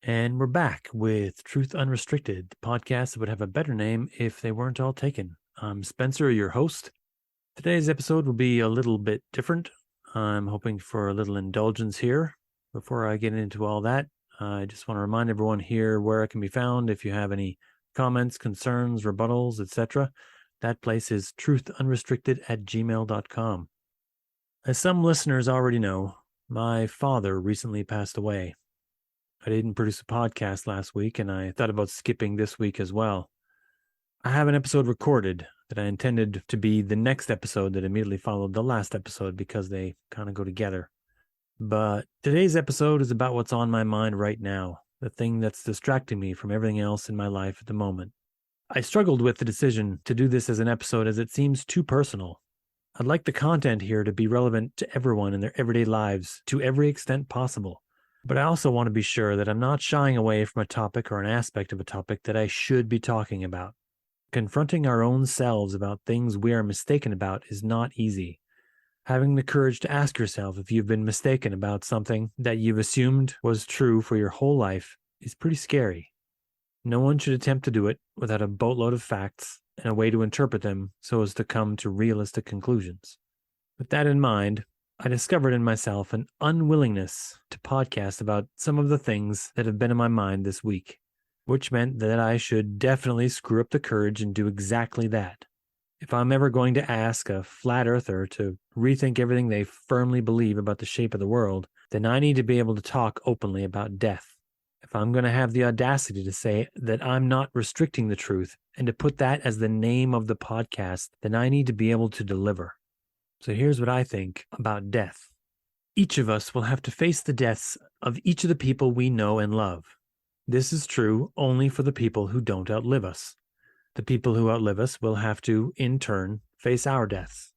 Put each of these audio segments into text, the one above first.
And we're back with Truth Unrestricted, the podcast that would have a better name if they weren't all taken. I'm Spencer, your host. Today's episode will be a little bit different. I'm hoping for a little indulgence here. Before I get into all that, I just want to remind everyone here where I can be found if you have any comments, concerns, rebuttals, etc. That place is truthunrestricted@gmail.com. As some listeners already know, my father recently passed away. I didn't produce a podcast last week, and I thought about skipping this week as well. I have an episode recorded that I intended to be the next episode that immediately followed the last episode because they kind of go together. But today's episode is about what's on my mind right now, the thing that's distracting me from everything else in my life at the moment. I struggled with the decision to do this as an episode as it seems too personal. I'd like the content here to be relevant to everyone in their everyday lives to every extent possible. But I also want to be sure that I'm not shying away from a topic or an aspect of a topic that I should be talking about. Confronting our own selves about things we are mistaken about is not easy. Having the courage to ask yourself if you've been mistaken about something that you've assumed was true for your whole life is pretty scary. No one should attempt to do it without a boatload of facts and a way to interpret them so as to come to realistic conclusions. With that in mind, I discovered in myself an unwillingness to podcast about some of the things that have been in my mind this week, which meant that I should definitely screw up the courage and do exactly that. If I'm ever going to ask a flat earther to rethink everything they firmly believe about the shape of the world, then I need to be able to talk openly about death. If I'm going to have the audacity to say that I'm not restricting the truth and to put that as the name of the podcast, then I need to be able to deliver. So here's what I think about death. Each of us will have to face the deaths of each of the people we know and love. This is true only for the people who don't outlive us. The people who outlive us will have to, in turn, face our deaths.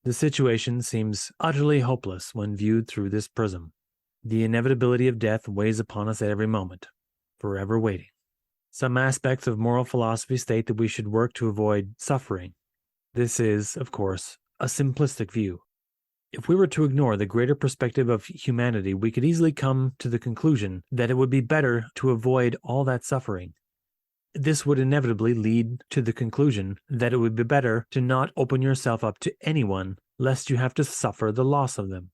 The situation seems utterly hopeless when viewed through this prism. The inevitability of death weighs upon us at every moment, forever waiting. Some aspects of moral philosophy state that we should work to avoid suffering. This is, of course, a simplistic view. If we were to ignore the greater perspective of humanity, we could easily come to the conclusion that it would be better to avoid all that suffering. This would inevitably lead to the conclusion that it would be better to not open yourself up to anyone lest you have to suffer the loss of them.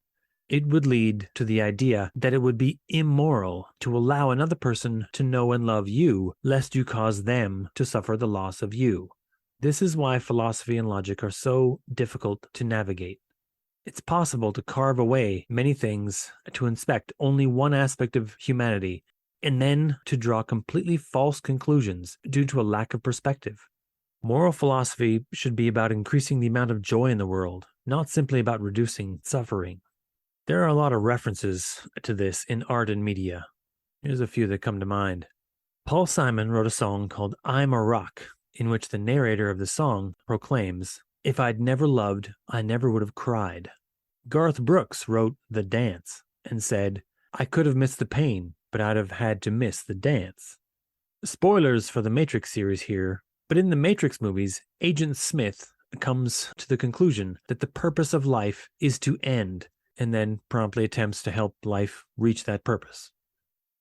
It would lead to the idea that it would be immoral to allow another person to know and love you lest you cause them to suffer the loss of you. This is why philosophy and logic are so difficult to navigate. It's possible to carve away many things, to inspect only one aspect of humanity, and then to draw completely false conclusions due to a lack of perspective. Moral philosophy should be about increasing the amount of joy in the world, not simply about reducing suffering. There are a lot of references to this in art and media. Here's a few that come to mind. Paul Simon wrote a song called I'm a Rock, in which the narrator of the song proclaims, "If I'd never loved, I never would have cried." Garth Brooks wrote The Dance and said, "I could have missed the pain, but I'd have had to miss the dance." Spoilers for the Matrix series here, but in the Matrix movies, Agent Smith comes to the conclusion that the purpose of life is to end, and then promptly attempts to help life reach that purpose.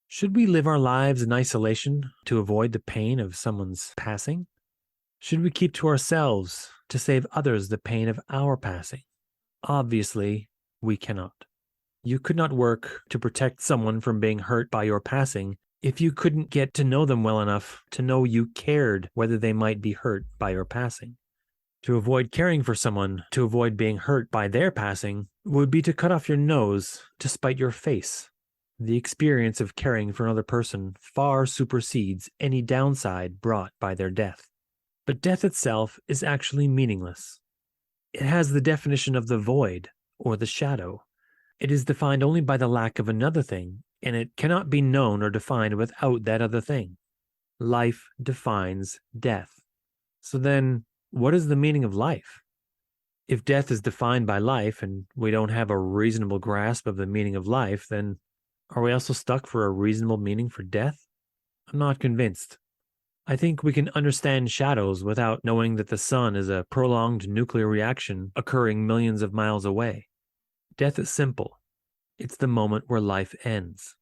Should we live our lives in isolation to avoid the pain of someone's passing? Should we keep to ourselves to save others the pain of our passing? Obviously, we cannot. You could not work to protect someone from being hurt by your passing if you couldn't get to know them well enough to know you cared whether they might be hurt by your passing. To avoid caring for someone, to avoid being hurt by their passing, would be to cut off your nose to spite your face. The experience of caring for another person far supersedes any downside brought by their death. But death itself is actually meaningless. It has the definition of the void, or the shadow. It is defined only by the lack of another thing, and it cannot be known or defined without that other thing. Life defines death. So then, what is the meaning of life? If death is defined by life, and we don't have a reasonable grasp of the meaning of life, then are we also stuck for a reasonable meaning for death? I'm not convinced. I think we can understand shadows without knowing that the sun is a prolonged nuclear reaction occurring millions of miles away. Death is simple. It's the moment where life ends.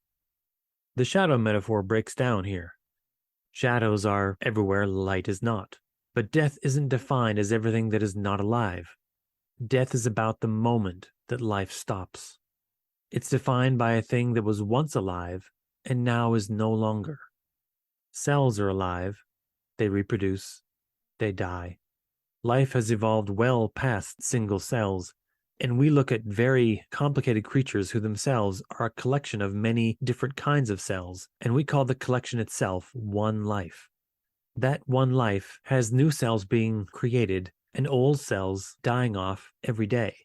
The shadow metaphor breaks down here. Shadows are everywhere light is not. But death isn't defined as everything that is not alive. Death is about the moment that life stops. It's defined by a thing that was once alive and now is no longer. Cells are alive, they reproduce, they die. Life has evolved well past single cells, and we look at very complicated creatures who themselves are a collection of many different kinds of cells, and we call the collection itself one life. That one life has new cells being created and old cells dying off every day.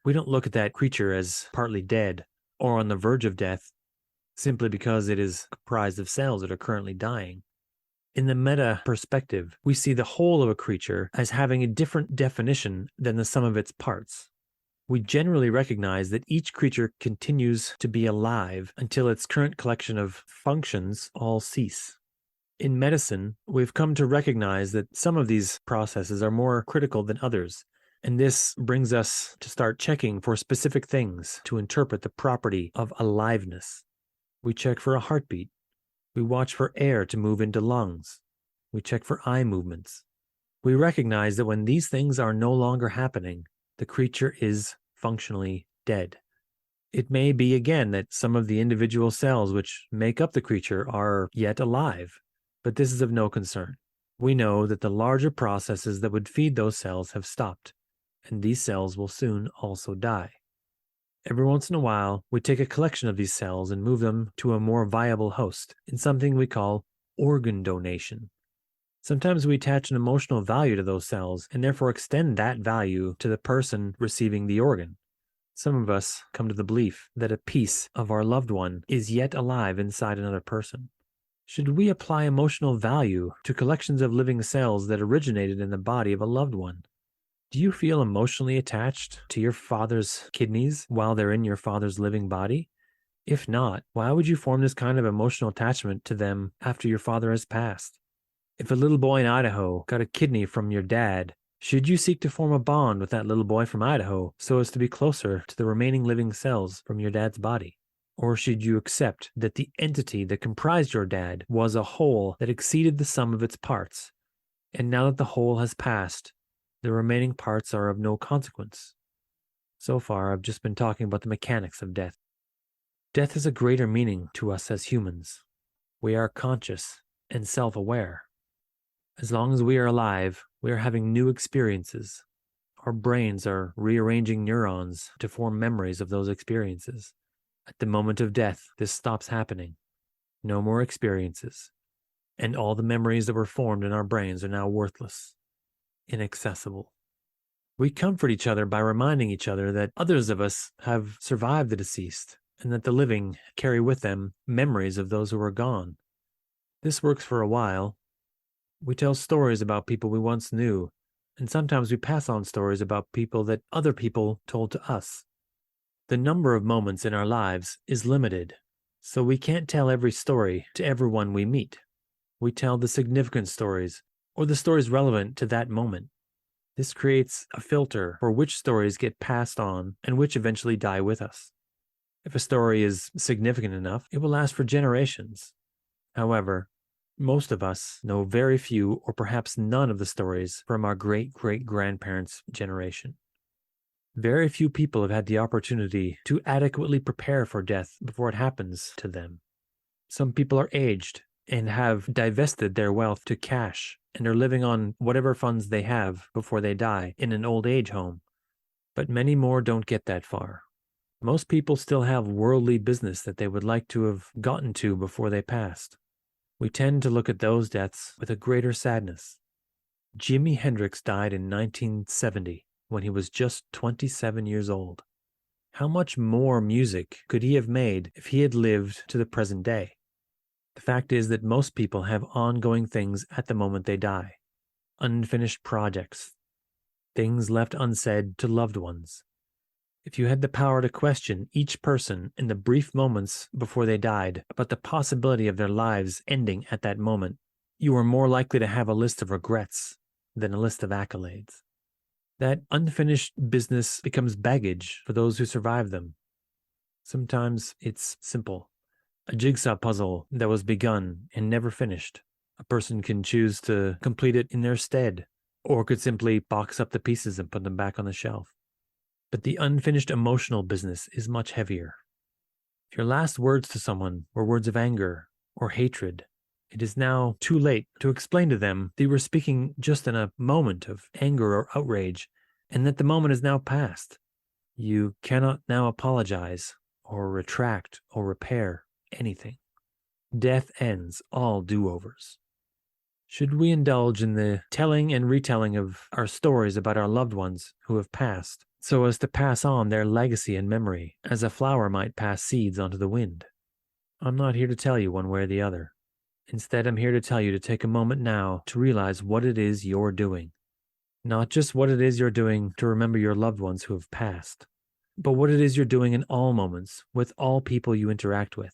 We don't look at that creature as partly dead or on the verge of death simply because it is comprised of cells that are currently dying. In the meta perspective, we see the whole of a creature as having a different definition than the sum of its parts. We generally recognize that each creature continues to be alive until its current collection of functions all cease. In medicine, we've come to recognize that some of these processes are more critical than others, and this brings us to start checking for specific things to interpret the property of aliveness. We check for a heartbeat. We watch for air to move into lungs. We check for eye movements. We recognize that when these things are no longer happening, the creature is functionally dead. It may be again that some of the individual cells which make up the creature are yet alive, but this is of no concern. We know that the larger processes that would feed those cells have stopped, and these cells will soon also die. Every once in a while, we take a collection of these cells and move them to a more viable host in something we call organ donation. Sometimes we attach an emotional value to those cells and therefore extend that value to the person receiving the organ. Some of us come to the belief that a piece of our loved one is yet alive inside another person. Should we apply emotional value to collections of living cells that originated in the body of a loved one? Do you feel emotionally attached to your father's kidneys while they're in your father's living body? If not, why would you form this kind of emotional attachment to them after your father has passed? If a little boy in Idaho got a kidney from your dad, should you seek to form a bond with that little boy from Idaho so as to be closer to the remaining living cells from your dad's body? Or should you accept that the entity that comprised your dad was a whole that exceeded the sum of its parts, and now that the whole has passed, the remaining parts are of no consequence? So far, I've just been talking about the mechanics of death. Death has a greater meaning to us as humans. We are conscious and self-aware. As long as we are alive, we are having new experiences. Our brains are rearranging neurons to form memories of those experiences. At the moment of death, this stops happening. No more experiences. And all the memories that were formed in our brains are now worthless, inaccessible. We comfort each other by reminding each other that others of us have survived the deceased and that the living carry with them memories of those who are gone. This works for a while. We tell stories about people we once knew, and sometimes we pass on stories about people that other people told to us. The number of moments in our lives is limited, so we can't tell every story to everyone we meet. We tell the significant stories, or the stories relevant to that moment. This creates a filter for which stories get passed on and which eventually die with us. If a story is significant enough, it will last for generations. However, most of us know very few or perhaps none of the stories from our great-great-grandparents' generation. Very few people have had the opportunity to adequately prepare for death before it happens to them. Some people are aged and have divested their wealth to cash and are living on whatever funds they have before they die in an old age home. But many more don't get that far. Most people still have worldly business that they would like to have gotten to before they passed. We tend to look at those deaths with a greater sadness. Jimi Hendrix died in 1970 when he was just 27 years old. How much more music could he have made if he had lived to the present day? The fact is that most people have ongoing things at the moment they die, unfinished projects, things left unsaid to loved ones. If you had the power to question each person in the brief moments before they died about the possibility of their lives ending at that moment, you are more likely to have a list of regrets than a list of accolades. That unfinished business becomes baggage for those who survive them. Sometimes it's simple. A jigsaw puzzle that was begun and never finished. A person can choose to complete it in their stead, or could simply box up the pieces and put them back on the shelf. But the unfinished emotional business is much heavier. If your last words to someone were words of anger or hatred, it is now too late to explain to them that you were speaking just in a moment of anger or outrage, and that the moment is now past. You cannot now apologize or retract or repair anything. Death ends all do-overs. Should we indulge in the telling and retelling of our stories about our loved ones who have passed, so as to pass on their legacy and memory, as a flower might pass seeds onto the wind? I'm not here to tell you one way or the other. Instead, I'm here to tell you to take a moment now to realize what it is you're doing. Not just what it is you're doing to remember your loved ones who have passed, but what it is you're doing in all moments with all people you interact with.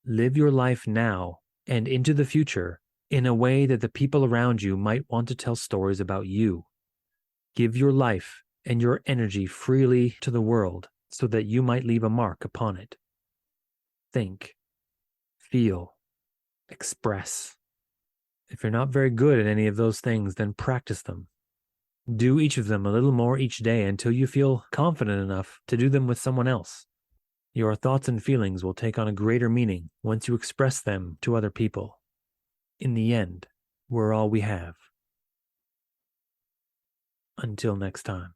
Live your life now and into the future in a way that the people around you might want to tell stories about you. Give your life and your energy freely to the world so that you might leave a mark upon it. Think, feel, express. If you're not very good at any of those things, then practice them. Do each of them a little more each day until you feel confident enough to do them with someone else. Your thoughts and feelings will take on a greater meaning once you express them to other people. In the end, we're all we have. Until next time.